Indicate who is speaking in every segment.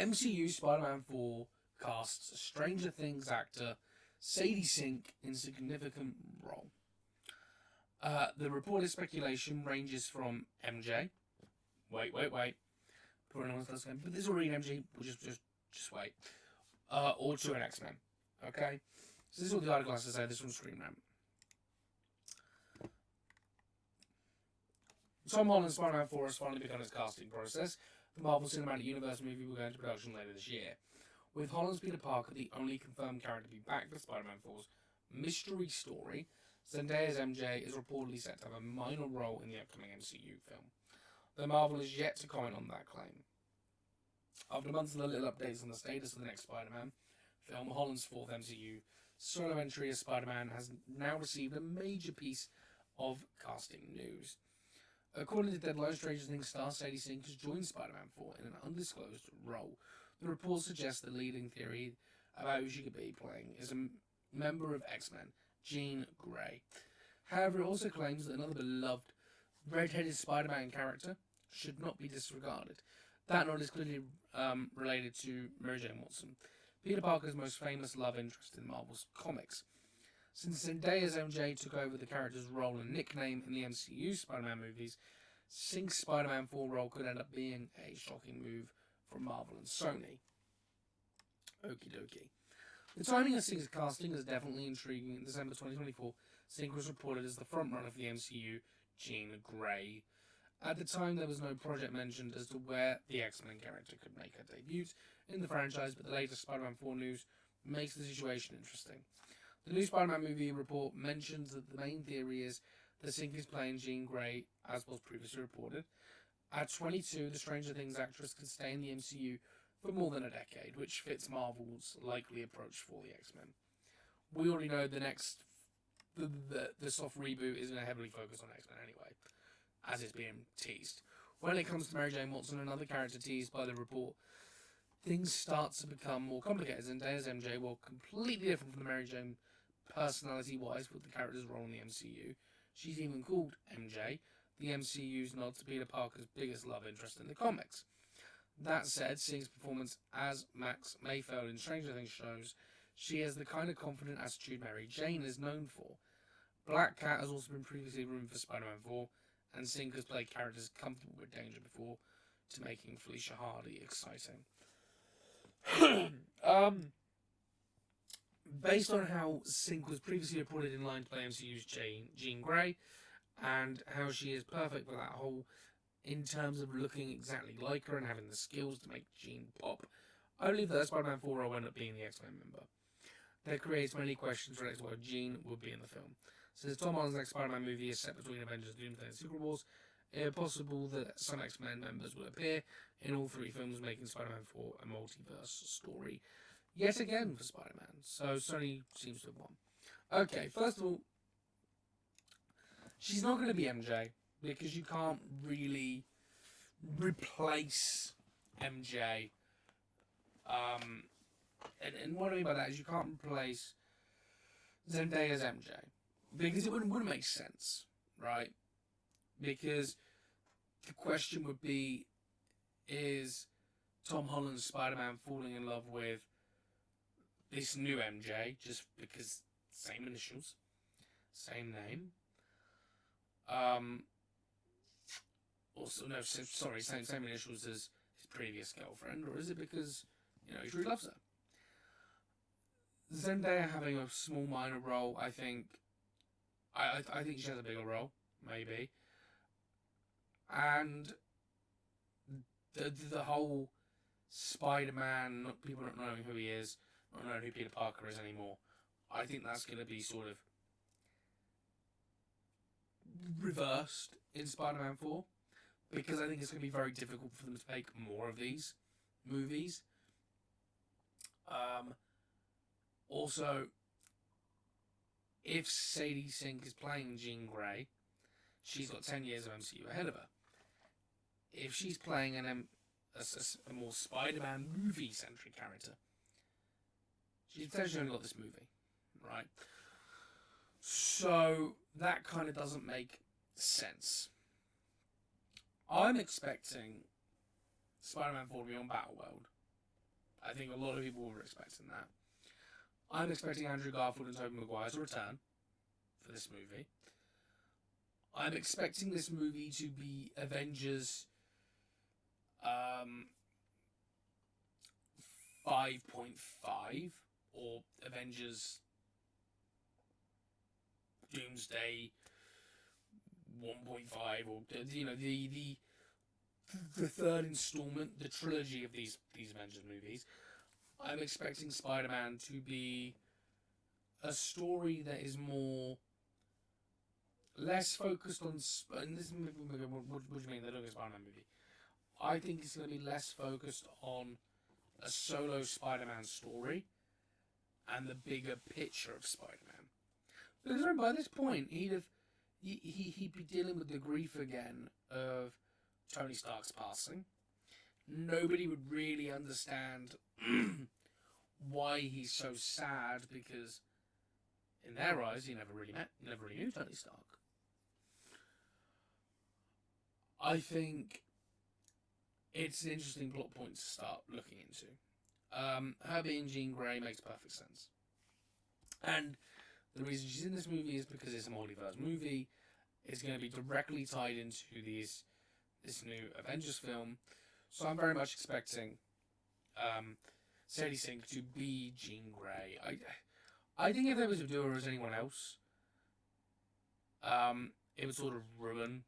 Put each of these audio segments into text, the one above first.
Speaker 1: MCU Spider-Man 4 casts Stranger Things actor Sadie Sink in significant role. The reported speculation ranges from MJ. Wait. For anyone else listening, but this is already an MJ. We'll just wait. Or to an X-Men. Okay? So this is what the article has to say. This one's Screen Rant. Tom Holland's Spider-Man 4 has finally begun its casting process. The Marvel Cinematic Universe movie will go into production later this year. With Holland's Peter Parker the only confirmed character to be back for Spider-Man 4's mystery story, Zendaya's MJ is reportedly set to have a minor role in the upcoming MCU film. Though Marvel is yet to comment on that claim. After months of the little updates on the status of the next Spider-Man film, Holland's fourth MCU solo entry as Spider-Man has now received a major piece of casting news. According to Deadline, Stranger Things star Sadie Sink has joined Spider-Man 4 in an undisclosed role. The report suggests the leading theory about who she could be playing is a member of X-Men, Jean Grey. However, it also claims that another beloved red-headed Spider-Man character should not be disregarded. That nod is clearly related to Mary Jane Watson, Peter Parker's most famous love interest in Marvel's comics. Since Zendaya's MJ took over the character's role and nickname in the MCU Spider-Man movies, Sink's Spider-Man 4 role could end up being a shocking move from Marvel and Sony. Okie dokie. The timing of Sink's casting is definitely intriguing. In December 2024, Sink was reported as the frontrunner for the MCU, Jean Grey. At the time, there was no project mentioned as to where the X-Men character could make her debut in the franchise, but the latest Spider-Man 4 news makes the situation interesting. The new Spider-Man movie report mentions that the main theory is that Sink is playing Jean Grey, as was previously reported. At 22, the Stranger Things actress could stay in the MCU for more than a decade, which fits Marvel's likely approach for the X-Men. We already know the soft reboot is going to heavily focus on X-Men anyway, as it's being teased. When it comes to Mary Jane Watson, another character teased by the report, things start to become more complicated. Zendaya's MJ, while completely different from the Mary Jane personality-wise with the character's role in the MCU, she's even called MJ, the MCU's nod to Peter Parker's biggest love interest in the comics. That said, Sink's performance as Max Mayfield in Stranger Things shows she has the kind of confident attitude Mary Jane is known for. Black Cat has also been previously rumored for Spider-Man 4, and Sink has played characters comfortable with danger before, to making Felicia Hardy exciting. Based on how Sink was previously reported in line to play MCU's Jean Grey, and how she is perfect for that whole, in terms of looking exactly like her and having the skills to make Jean pop, I believe that Spider-Man 4 will end up being the X-Men member. That creates many questions related to why Jean would be in the film. Since Tom Holland's next Spider-Man movie is set between Avengers Doomsday and Secret Wars, it is possible that some X-Men members will appear in all three films, making Spider-Man 4 a multiverse story yet again for Spider-Man. So Sony seems to have won. Okay, first of all, she's not going to be MJ, because you can't really replace MJ. And what I mean by that is you can't replace Zendaya's MJ, because it wouldn't make sense, right? Because the question would be, is Tom Holland's Spider-Man falling in love with this new MJ just because same initials, same name? Also, no, sorry, same initials as his previous girlfriend, or is it because, you know, he really loves her? Zendaya having a small minor role, I think she has a bigger role, maybe. And the whole Spider-Man, people not knowing who he is, not knowing who Peter Parker is anymore, I think that's going to be sort of reversed in Spider-Man 4, because I think it's going to be very difficult for them to make more of these movies. Also, if Sadie Sink is playing Jean Grey, she's got 10 years of MCU ahead of her. If she's playing a more Spider-Man movie-centric character, she's potentially only got this movie, right? So that kind of doesn't make sense. I'm expecting Spider-Man 4 to be on Battleworld, I think a lot of people were expecting that. I'm expecting Andrew Garfield and Tobey Maguire to return for this movie. I'm expecting this movie to be Avengers 5.5 or Avengers Doomsday 1.5, or the third installment, the trilogy of these Avengers movies. I'm expecting Spider-Man to be a story that is less focused on. And this, what do you mean? They're doing a Spider-Man movie. I think it's going to be less focused on a solo Spider-Man story and the bigger picture of Spider-Man. Because by this point, he'd be dealing with the grief again of Tony Stark's passing. Nobody would really understand why he's so sad, because in their eyes, he never really knew Tony Stark. I think it's an interesting plot point to start looking into. Her being Jean Grey makes perfect sense. And the reason she's in this movie is because it's a multiverse movie. It's going to be directly tied into this new Avengers film. So I'm very much expecting Sadie Sink to be Jean Grey. I think if they were to do her as anyone else, it would sort of ruin.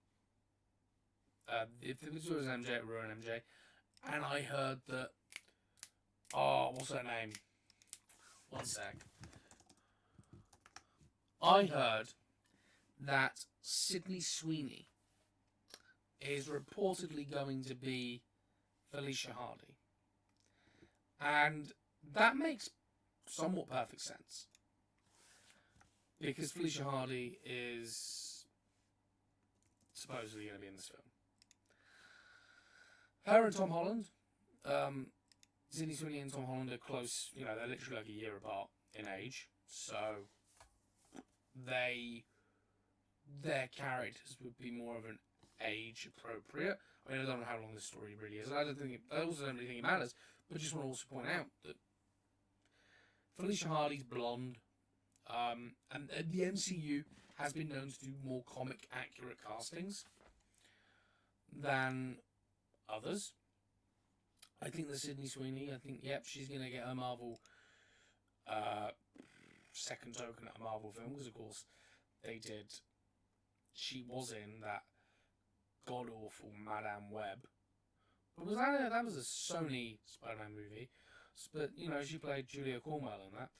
Speaker 1: If they were to do her as MJ, it would ruin MJ. And I heard that. Oh, what's her name? One sec. I heard that Sydney Sweeney is reportedly going to be Felicia Hardy. And that makes somewhat perfect sense. Because Felicia Hardy is supposedly going to be in this film. Her and Tom Holland, Sydney Sweeney and Tom Holland are close, they're literally like a year apart in age. So their characters would be more of an age appropriate. I mean, I don't know how long this story really is. I also don't really think it matters. But I just want to also point out that Felicia Hardy's blonde, and the MCU has been known to do more comic accurate castings than others. I think the Sydney Sweeney, she's going to get a Marvel second token at a Marvel film, because of course she was in that god awful Madame Web. But that was a Sony Spider-Man movie, but she played Julia Cornwell in that.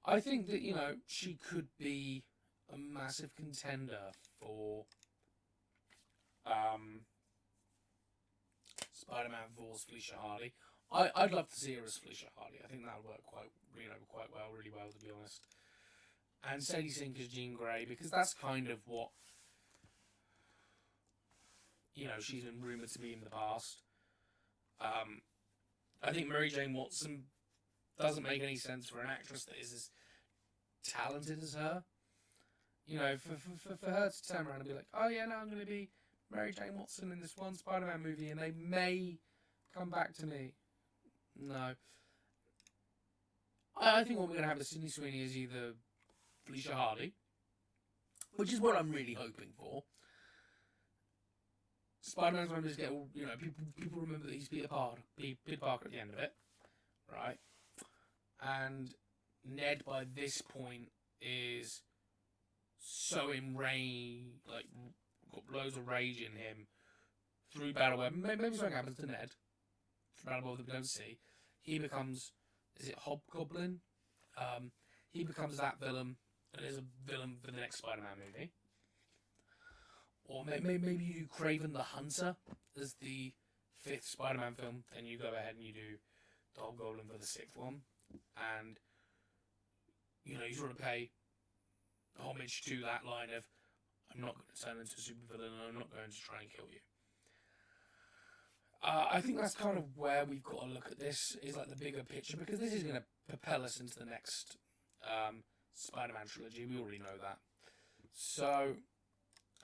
Speaker 1: I think that she could be a massive contender for Spider-Man 4's Felicia Hardy. I'd love to see her as Felicia Hardy. I think that would work really well, to be honest. And Sadie Sink as Jean Grey, because that's kind of what she's been rumoured to be in the past. I think Mary Jane Watson doesn't make any sense for an actress that is as talented as her. For her to turn around and be like, oh yeah, no, I'm going to be Mary Jane Watson in this one Spider-Man movie, and they may come back to me. No. I think what we're going to have with Sydney Sweeney is either Felicia Hardy, which is what I'm really hoping for. Spider-Man's going to just get all, people remember that he's Peter Parker at the end of it, right? And Ned, by this point, is so enraged, got loads of rage in him through Battle Web. Maybe something happens to Ned through Battle Web that we don't see. He becomes, is it Hobgoblin? He becomes that villain, and is a villain for the next Spider-Man movie. Or maybe you do Kraven the Hunter as the 5th Spider-Man film, and you go ahead and you do the Hobgoblin for the 6th one. And, you sort of pay homage to that line of, I'm not going to turn into a supervillain, and I'm not going to try and kill you. I think that's kind of where we've got to look at this, is like the bigger picture, because this is going to propel us into the next Spider-Man trilogy. We already know that. So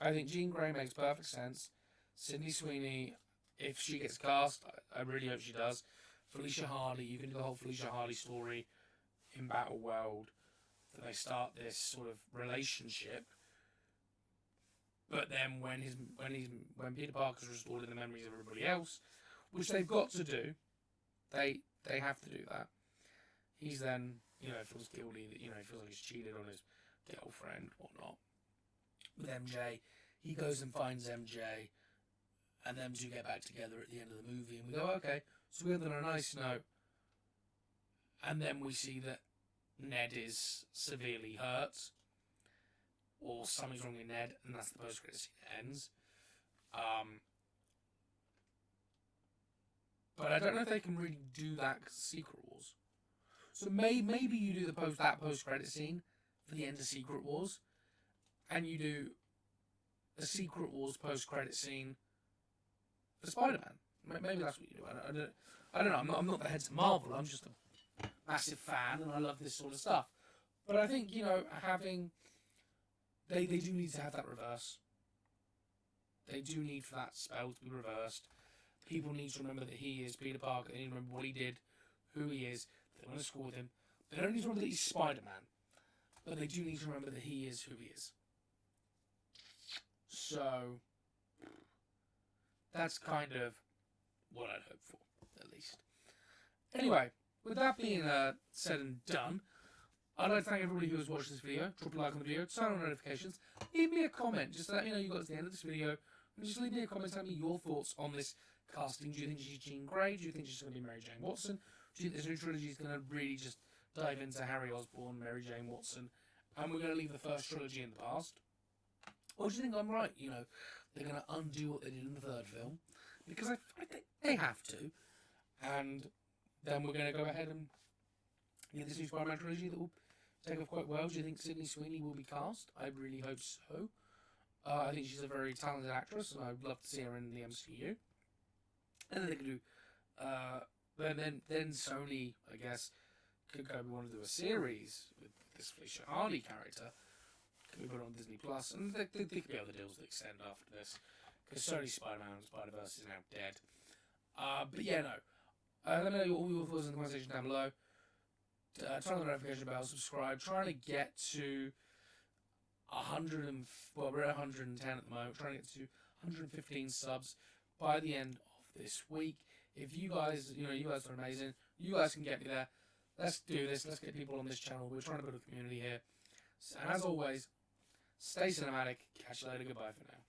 Speaker 1: I think Jean Grey makes perfect sense. Sydney Sweeney, if she gets cast, I really hope she does. Felicia Hardy, you can do the whole Felicia Hardy story in Battle World, that they start this sort of relationship, but then when Peter Parker's restored in the memories of everybody else, which they've got to do, they have to do that. He's then, feels guilty that, he feels like he's cheated on his girlfriend, whatnot. With MJ, he goes and finds MJ, and them two get back together at the end of the movie, and we go, okay, so we end on a nice note. And then we see that Ned is severely hurt, or something's wrong with Ned, and that's the post-credit scene that ends. But I don't know if they can really do that because Secret Wars. So maybe you do that post-credit scene for the end of Secret Wars, and you do a Secret Wars post-credit scene for Spider-Man. Maybe that's what you do. I don't know. I'm not the head to Marvel. I'm just a massive fan, and I love this sort of stuff. But I think, having... They do need to have that reverse. They do need for that spell to be reversed. People need to remember that he is Peter Parker. They need to remember what he did, who he is. They want to score with him. They don't need to remember that he's Spider-Man. But they do need to remember that he is who he is. So, that's kind of what I'd hope for, at least. Anyway, with that being said and done, I'd like to thank everybody who has watched this video. Drop a like on the video, turn on notifications, leave me a comment just to let me know you got to the end of this video, and just leave me a comment telling me your thoughts on this casting. Do you think she's Jean Grey? Do you think she's going to be Mary Jane Watson? Do you think this new trilogy is going to really just dive into Harry Osborn, Mary Jane Watson, and we're going to leave the first trilogy in the past? Or do you think I'm right? They're going to undo what they did in the third film, because I think they have to, and then we're going to go ahead and get this new Spider-Man trilogy that will take off quite well. Do you think Sydney Sweeney will be cast? I really hope so. I think she's a very talented actress, and I'd love to see her in the MCU. And then they could do, then Sony, I guess, could go. We want to do a series with this Felicia Hardy character. Could be put on Disney Plus, and they could be able to deals that extend after this, because Sony's Spider-Man and Spider-Verse is now dead. But yeah, no. Let me know all your thoughts in the conversation down below. Turn on the notification bell, subscribe. Trying to get to 100 and we're at 110 at the moment. Trying to get to 115 subs by the end of this week. If you guys, you guys are amazing. You guys can get me there. Let's do this. Let's get people on this channel. We're trying to build a community here. And as always, stay cinematic. Catch you later. Goodbye for now.